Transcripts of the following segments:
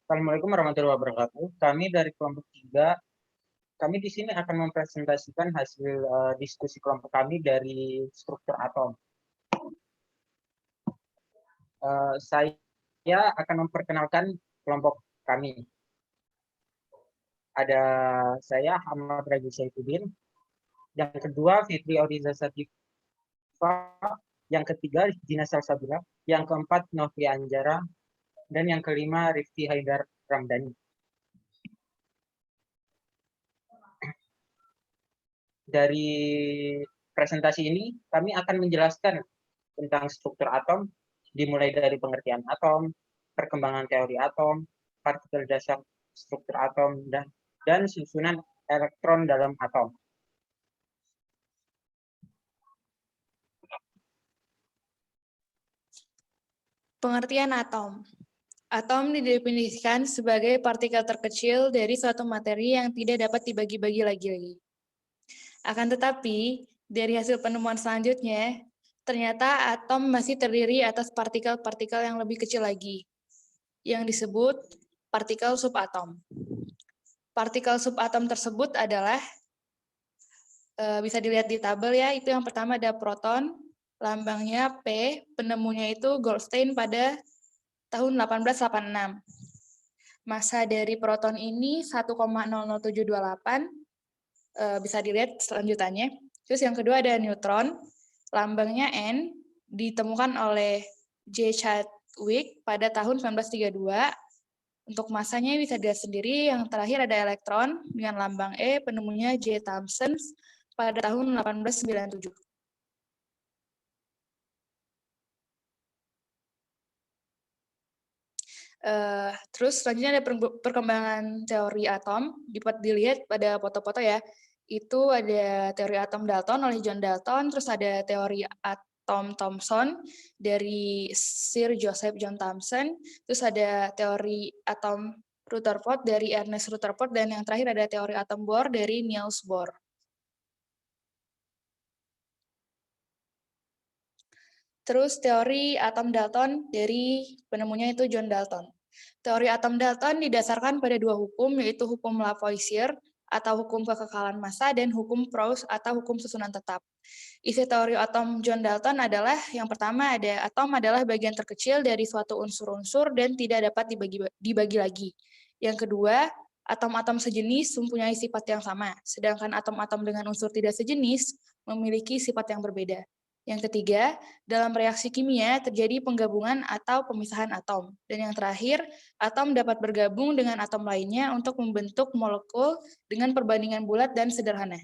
Assalamualaikum warahmatullahi wabarakatuh. Kami dari kelompok 3, kami di sini akan mempresentasikan hasil diskusi kelompok kami dari struktur atom. Saya akan memperkenalkan kelompok kami. Ada saya, Ahmad Raji Saifuddin. Yang kedua, Fitri Auriza Satifah. Yang ketiga, Dina Salsabila. Yang keempat, Novi Anjara. Dan yang kelima, Rifki Haidar Ramdhani. Dari presentasi ini, kami akan menjelaskan tentang struktur atom, dimulai dari pengertian atom, perkembangan teori atom, partikel dasar struktur atom, dan susunan elektron dalam atom. Pengertian atom. Atom didefinisikan sebagai partikel terkecil dari suatu materi yang tidak dapat dibagi-bagi lagi. Akan tetapi, dari hasil penemuan selanjutnya, ternyata atom masih terdiri atas partikel-partikel yang lebih kecil lagi, yang disebut partikel subatom. Partikel subatom tersebut adalah, bisa dilihat di tabel ya, itu yang pertama ada proton, lambangnya P, penemunya itu Goldstein pada tahun 1886. Massa dari proton ini 1,00728, bisa dilihat selanjutannya. Terus yang kedua ada neutron, lambangnya N, ditemukan oleh J. Chadwick pada tahun 1932. Untuk massanya bisa dilihat sendiri. Yang terakhir ada elektron dengan lambang E, penemunya J. Thomson pada tahun 1897. Terus selanjutnya ada perkembangan teori atom, dapat dilihat pada foto-foto ya. Itu ada teori atom Dalton oleh John Dalton, terus ada teori atom Thomson dari Sir Joseph John Thomson, terus ada teori atom Rutherford dari Ernest Rutherford, dan yang terakhir ada teori atom Bohr dari Niels Bohr. Terus teori atom Dalton dari penemunya itu John Dalton. Teori atom Dalton didasarkan pada dua hukum, yaitu hukum Lavoisier atau hukum kekekalan massa dan hukum Proust atau hukum susunan tetap. Isi teori atom John Dalton adalah, yang pertama ada atom adalah bagian terkecil dari suatu unsur-unsur dan tidak dapat dibagi lagi. Yang kedua, atom-atom sejenis mempunyai sifat yang sama, sedangkan atom-atom dengan unsur tidak sejenis memiliki sifat yang berbeda. Yang ketiga, dalam reaksi kimia terjadi penggabungan atau pemisahan atom. Dan yang terakhir, atom dapat bergabung dengan atom lainnya untuk membentuk molekul dengan perbandingan bulat dan sederhana.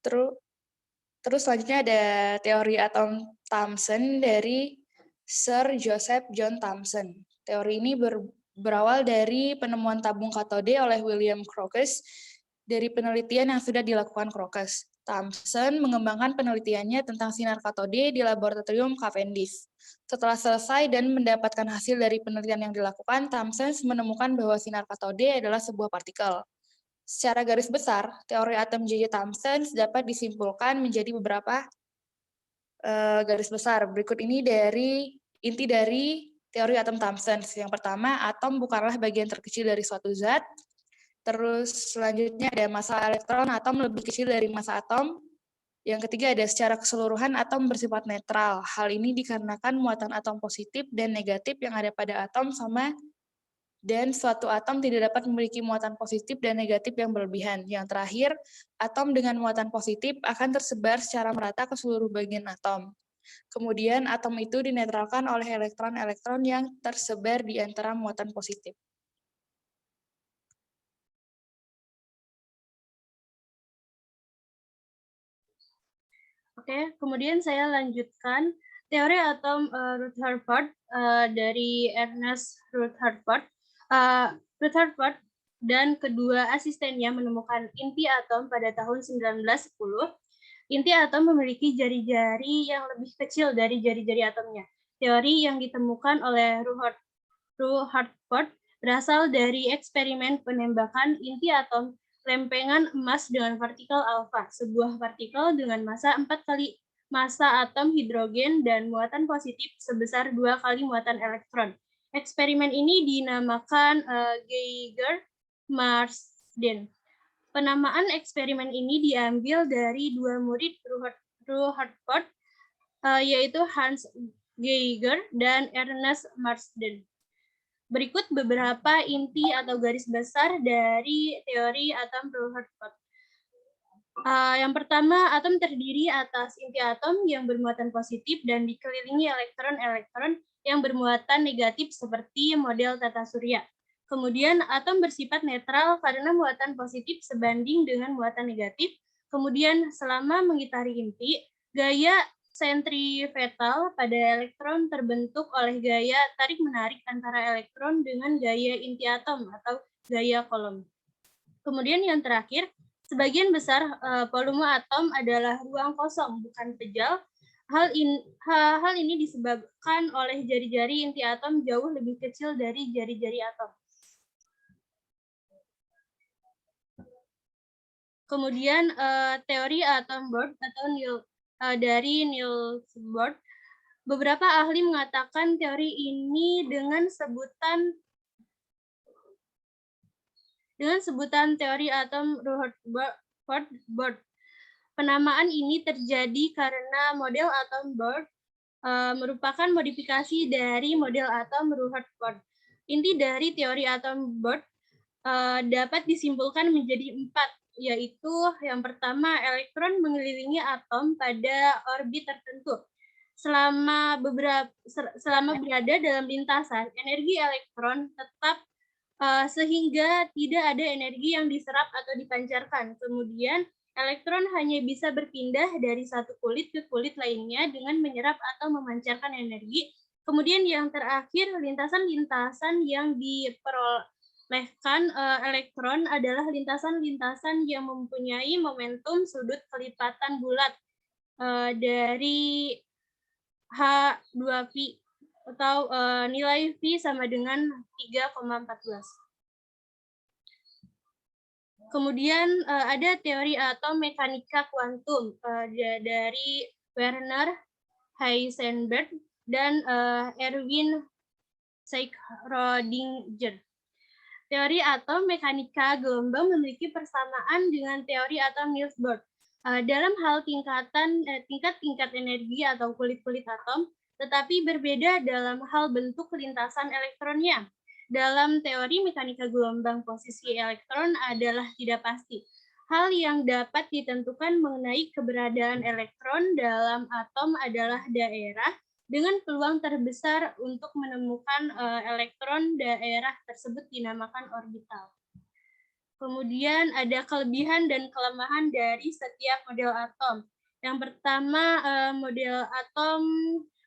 Terus selanjutnya ada teori atom Thomson dari Sir Joseph John Thomson. Teori ini berawal dari penemuan tabung katode oleh William Crookes dari penelitian yang sudah dilakukan Crookes. Thomson mengembangkan penelitiannya tentang sinar katode di laboratorium Cavendish. Setelah selesai dan mendapatkan hasil dari penelitian yang dilakukan, Thomson menemukan bahwa sinar katode adalah sebuah partikel. Secara garis besar, teori atom J.J. Thomson dapat disimpulkan menjadi beberapa garis besar. Berikut ini inti dari teori atom Thomson. Yang pertama, atom bukanlah bagian terkecil dari suatu zat. Terus selanjutnya ada massa elektron atom lebih kecil dari massa atom. Yang ketiga ada secara keseluruhan atom bersifat netral. Hal ini dikarenakan muatan atom positif dan negatif yang ada pada atom sama, dan suatu atom tidak dapat memiliki muatan positif dan negatif yang berlebihan. Yang terakhir, atom dengan muatan positif akan tersebar secara merata ke seluruh bagian atom. Kemudian atom itu dinetralkan oleh elektron-elektron yang tersebar di antara muatan positif. Oke, kemudian saya lanjutkan teori atom Rutherford dari Ernest Rutherford. Rutherford dan kedua asistennya menemukan inti atom pada tahun 1910. Inti atom memiliki jari-jari yang lebih kecil dari jari-jari atomnya. Teori yang ditemukan oleh Rutherford berasal dari eksperimen penembakan inti atom lempengan emas dengan partikel alfa, sebuah partikel dengan massa 4 kali massa atom hidrogen dan muatan positif sebesar 2 kali muatan elektron. Eksperimen ini dinamakan Geiger-Marsden. Penamaan eksperimen ini diambil dari 2 murid Rutherford, yaitu Hans Geiger dan Ernest Marsden. Berikut beberapa inti atau garis besar dari teori atom Rutherford. Yang pertama, atom terdiri atas inti atom yang bermuatan positif dan dikelilingi elektron-elektron yang bermuatan negatif seperti model tata surya. Kemudian, atom bersifat netral karena muatan positif sebanding dengan muatan negatif. Kemudian, selama mengitari inti, gaya sentripetal pada elektron terbentuk oleh gaya tarik-menarik antara elektron dengan gaya inti atom atau gaya Coulomb. Kemudian yang terakhir, sebagian besar volume atom adalah ruang kosong, bukan pejal. Hal ini disebabkan oleh jari-jari inti atom jauh lebih kecil dari jari-jari atom. Kemudian teori atom Bohr atau dari Niels Bohr, beberapa ahli mengatakan teori ini dengan sebutan teori atom Rutherford. Penamaan ini terjadi karena model atom Bohr merupakan modifikasi dari model atom Rutherford. Inti dari teori atom Bohr dapat disimpulkan menjadi 4, yaitu yang pertama, elektron mengelilingi atom pada orbit tertentu. Selama berada dalam lintasan, energi elektron tetap sehingga tidak ada energi yang diserap atau dipancarkan. Kemudian, elektron hanya bisa berpindah dari satu kulit ke kulit lainnya dengan menyerap atau memancarkan energi. Kemudian yang terakhir, lintasan-lintasan yang diperolehkan elektron adalah lintasan-lintasan yang mempunyai momentum sudut kelipatan bulat dari H2π atau nilai V sama dengan 3,14. Kemudian ada teori atom mekanika kuantum dari Werner Heisenberg dan Erwin Schrödinger. Teori atom mekanika gelombang memiliki persamaan dengan teori atom Niels Bohr. Dalam hal tingkat-tingkat energi atau kulit-kulit atom, tetapi berbeda dalam hal bentuk lintasan elektronnya. Dalam teori mekanika gelombang, posisi elektron adalah tidak pasti. Hal yang dapat ditentukan mengenai keberadaan elektron dalam atom adalah daerah dengan peluang terbesar untuk menemukan elektron. Daerah tersebut dinamakan orbital. Kemudian ada kelebihan dan kelemahan dari setiap model atom. Yang pertama, model atom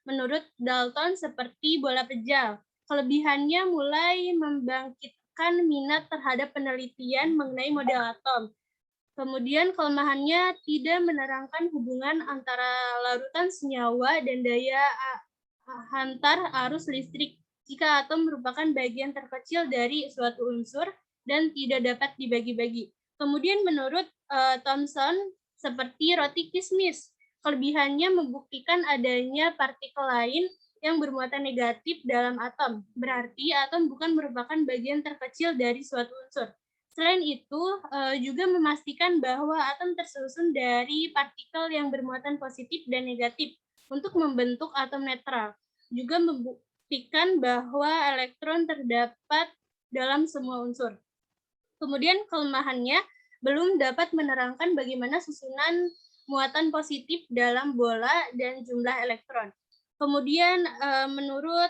menurut Dalton seperti bola pejal. Kelebihannya mulai membangkitkan minat terhadap penelitian mengenai model atom. Kemudian kelemahannya tidak menerangkan hubungan antara larutan senyawa dan daya hantar arus listrik jika atom merupakan bagian terkecil dari suatu unsur dan tidak dapat dibagi-bagi. Kemudian menurut Thomson seperti roti kismis, kelebihannya membuktikan adanya partikel lain yang bermuatan negatif dalam atom. Berarti atom bukan merupakan bagian terkecil dari suatu unsur. Selain itu, juga memastikan bahwa atom tersusun dari partikel yang bermuatan positif dan negatif untuk membentuk atom netral. Juga membuktikan bahwa elektron terdapat dalam semua unsur. Kemudian kelemahannya belum dapat menerangkan bagaimana susunan muatan positif dalam bola dan jumlah elektron. Kemudian menurut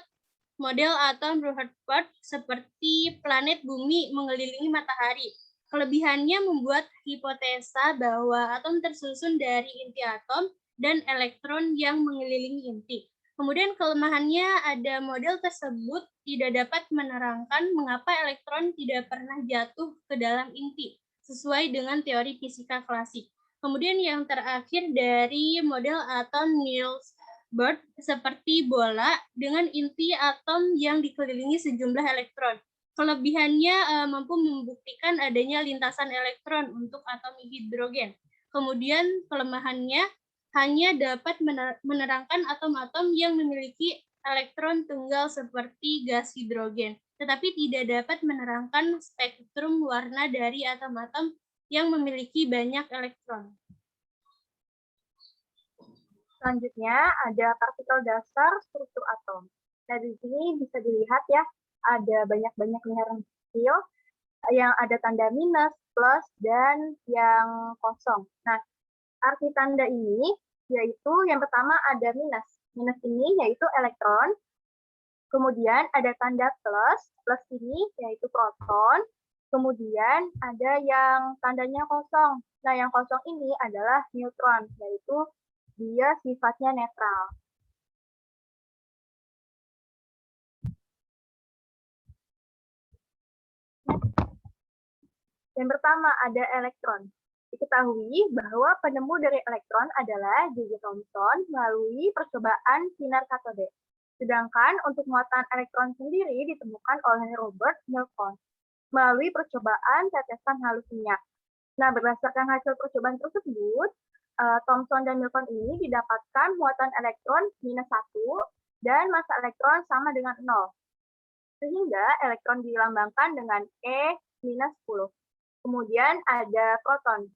model atom Rutherford seperti planet bumi mengelilingi matahari. Kelebihannya membuat hipotesa bahwa atom tersusun dari inti atom dan elektron yang mengelilingi inti. Kemudian kelemahannya ada model tersebut tidak dapat menerangkan mengapa elektron tidak pernah jatuh ke dalam inti, sesuai dengan teori fisika klasik. Kemudian yang terakhir dari model atom Niels Bohr seperti bola dengan inti atom yang dikelilingi sejumlah elektron. Kelebihannya mampu membuktikan adanya lintasan elektron untuk atom hidrogen. Kemudian kelemahannya hanya dapat menerangkan atom-atom yang memiliki elektron tunggal seperti gas hidrogen, tetapi tidak dapat menerangkan spektrum warna dari atom-atom yang memiliki banyak elektron. Selanjutnya ada partikel dasar struktur atom. Nah, di sini bisa dilihat ya, ada banyak lingkaran kecil yang ada tanda minus, plus, dan yang kosong. Nah, arti tanda ini yaitu yang pertama ada minus. Minus ini yaitu elektron. Kemudian ada tanda plus, plus ini yaitu proton. Kemudian ada yang tandanya kosong. Nah, yang kosong ini adalah neutron, yaitu dia sifatnya netral. Yang pertama ada elektron. Diketahui bahwa penemu dari elektron adalah J.J. Thomson melalui percobaan sinar katode. Sedangkan untuk muatan elektron sendiri ditemukan oleh Robert Milton melalui percobaan tetesan halus minyak. Nah, berdasarkan hasil percobaan tersebut, Thomson dan Milton ini didapatkan muatan elektron -1 dan massa elektron sama dengan 0. Sehingga elektron dilambangkan dengan E-10. Kemudian ada proton.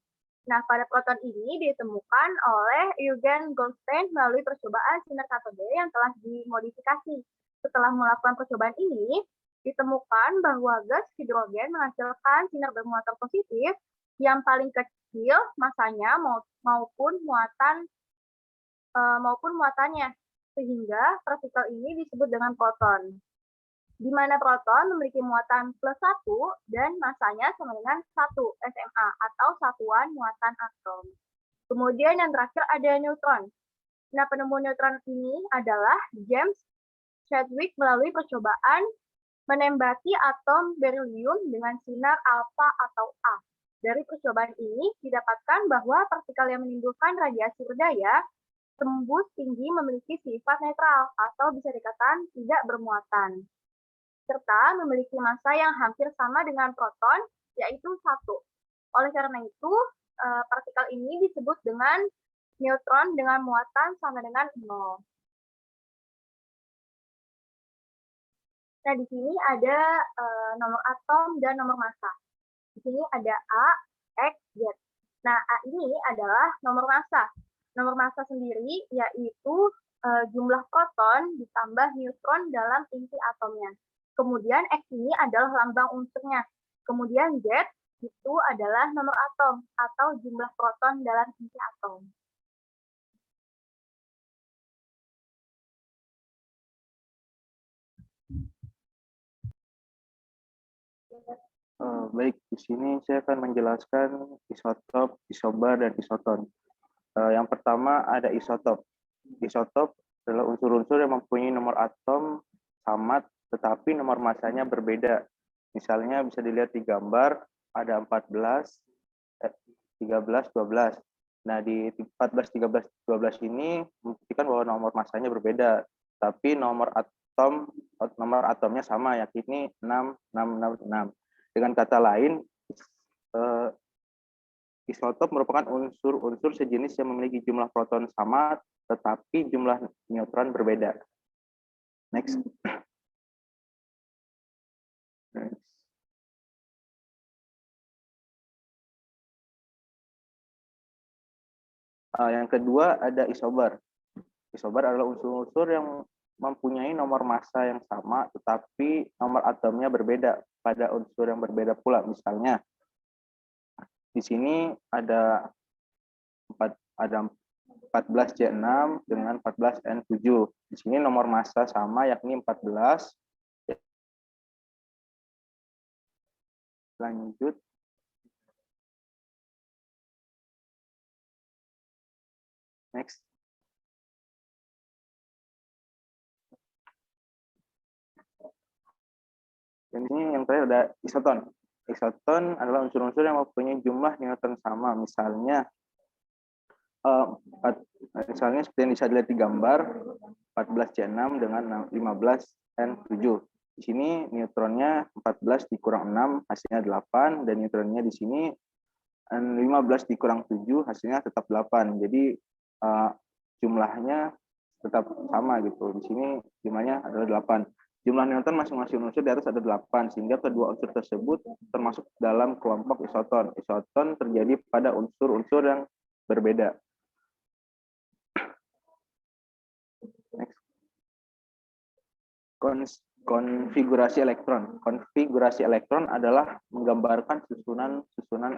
Nah, pada proton ini ditemukan oleh Eugen Goldstein melalui percobaan sinar katode yang telah dimodifikasi. Setelah melakukan percobaan ini, ditemukan bahwa gas hidrogen menghasilkan sinar bermuatan positif yang paling kecil masanya maupun muatannya, sehingga partikel ini disebut dengan proton. Di mana proton memiliki muatan +1 dan masanya sama dengan 1 SMA atau satuan muatan atom. Kemudian yang terakhir ada neutron. Nah, penemu neutron ini adalah James Chadwick melalui percobaan menembaki atom berilium dengan sinar alfa atau A. Dari percobaan ini didapatkan bahwa partikel yang menimbulkan radiasi berdaya tembus tinggi memiliki sifat netral atau bisa dikatakan tidak bermuatan, serta memiliki massa yang hampir sama dengan proton, yaitu 1. Oleh karena itu, partikel ini disebut dengan neutron dengan muatan sama dengan 0. Nah, di sini ada nomor atom dan nomor massa. Di sini ada A, X, Z. Nah, A ini adalah nomor massa. Nomor massa sendiri yaitu jumlah proton ditambah neutron dalam inti atomnya. Kemudian X ini adalah lambang unsurnya. Kemudian Z itu adalah nomor atom atau jumlah proton dalam inti atom. Baik, di sini saya akan menjelaskan isotop, isobar, dan isoton. Yang pertama ada isotop. Isotop adalah unsur-unsur yang mempunyai nomor atom sama, tetapi nomor massanya berbeda. Misalnya bisa dilihat di gambar, ada 13, 12. Nah, di 14, 13, 12 ini membuktikan bahwa nomor massanya berbeda, tapi nomor atomnya sama, yakni 6, 6, 6, 6. Dengan kata lain, isotop merupakan unsur-unsur sejenis yang memiliki jumlah proton sama, tetapi jumlah neutron berbeda. Next. Yang kedua ada isobar. Isobar adalah unsur-unsur yang mempunyai nomor massa yang sama, tetapi nomor atomnya berbeda pada unsur yang berbeda pula. Misalnya, di sini ada 14C6 dengan 14N7. Di sini nomor massa sama, yakni 14. Lanjut. Next. Dan ini yang terakhir ada isoton. Isoton adalah unsur-unsur yang mempunyai jumlah neutron sama. Misalnya seperti yang bisa dilihat di gambar, 14C6 dengan 15N7. Di sini neutronnya 14 dikurang 6 hasilnya 8, dan neutronnya di sini 15 dikurang 7 hasilnya tetap 8. Jadi jumlahnya tetap sama gitu. Di sini jumlahnya adalah 8. Jumlah neutron masing-masing unsur di atas ada 8, sehingga kedua unsur tersebut termasuk dalam kelompok isoton. Isoton terjadi pada unsur-unsur yang berbeda. Next. Konfigurasi elektron. Konfigurasi elektron adalah menggambarkan susunan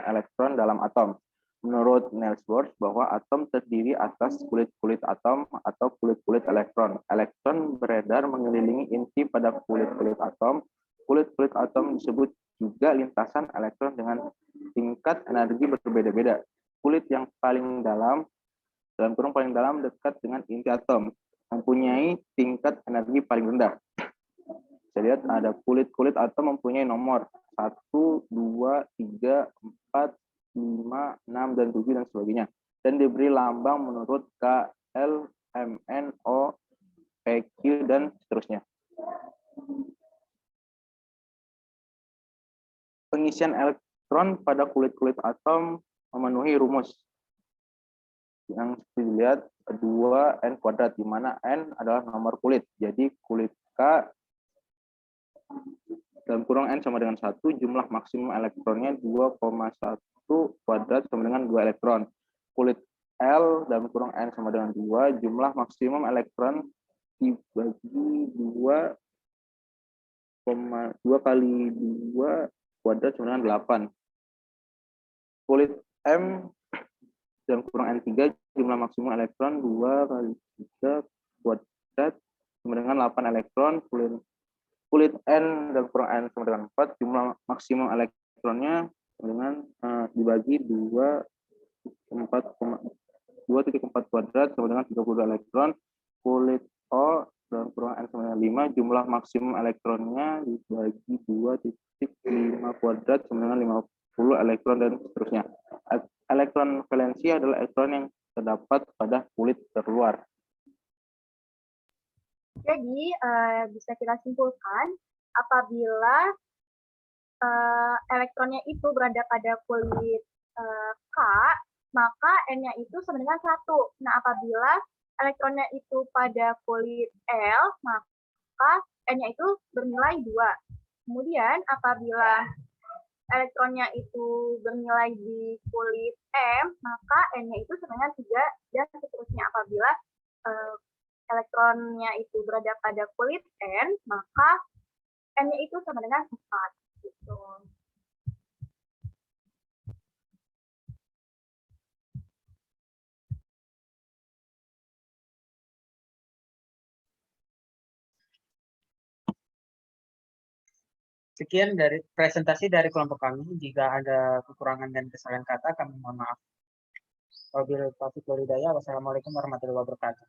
elektron dalam atom. Menurut Niels Bohr, bahwa atom terdiri atas kulit-kulit atom atau kulit-kulit elektron. Elektron beredar mengelilingi inti pada kulit-kulit atom. Kulit-kulit atom disebut juga lintasan elektron dengan tingkat energi berbeda-beda. Kulit yang paling dalam paling dalam dekat dengan inti atom, mempunyai tingkat energi paling rendah. Kita lihat ada kulit-kulit atom mempunyai nomor 1, 2, 3, 4, 5, 6, dan 7, dan sebagainya. Dan diberi lambang menurut K, L, M, N, O, P, Q, dan seterusnya. Pengisian elektron pada kulit-kulit atom memenuhi rumus yang seperti dilihat 2N kuadrat, di mana N adalah nomor kulit. Jadi kulit K dalam kurung N sama dengan 1, jumlah maksimum elektronnya 2,1 kuadrat sama dengan 2 elektron. Kulit L dalam kurung N sama dengan 2, jumlah maksimum elektron dibagi 2 kali 2 kuadrat sama dengan 8. Kulit M dalam kurung N3, jumlah maksimum elektron 2 kali 3 kuadrat sama dengan 8 elektron. Kulit N dalam kurung N sama dengan 4, jumlah maksimum elektronnya dengan dibagi 2,4 kuadrat sama dengan 32 elektron. Kulit O dalam kurung N sama dengan 5, jumlah maksimum elektronnya dibagi 2,5 kuadrat sama dengan 50 elektron, dan seterusnya. Elektron valensi adalah elektron yang terdapat pada kulit terluar. Jadi bisa kita simpulkan apabila elektronnya itu berada pada kulit K, maka N-nya itu sama dengan 1. Nah, apabila elektronnya itu pada kulit L, maka N-nya itu bernilai 2. Kemudian apabila elektronnya itu bernilai di kulit M, maka N-nya itu sama dengan 3, dan seterusnya. Apabila elektronnya itu berada pada kulit N, maka N-nya itu sama dengan 4. Gitu. Sekian dari presentasi dari kelompok kami. Jika ada kekurangan dan kesalahan kata, kami mohon maaf. Wabillahi taufiq wal hidayah. Wassalamualaikum warahmatullahi wabarakatuh.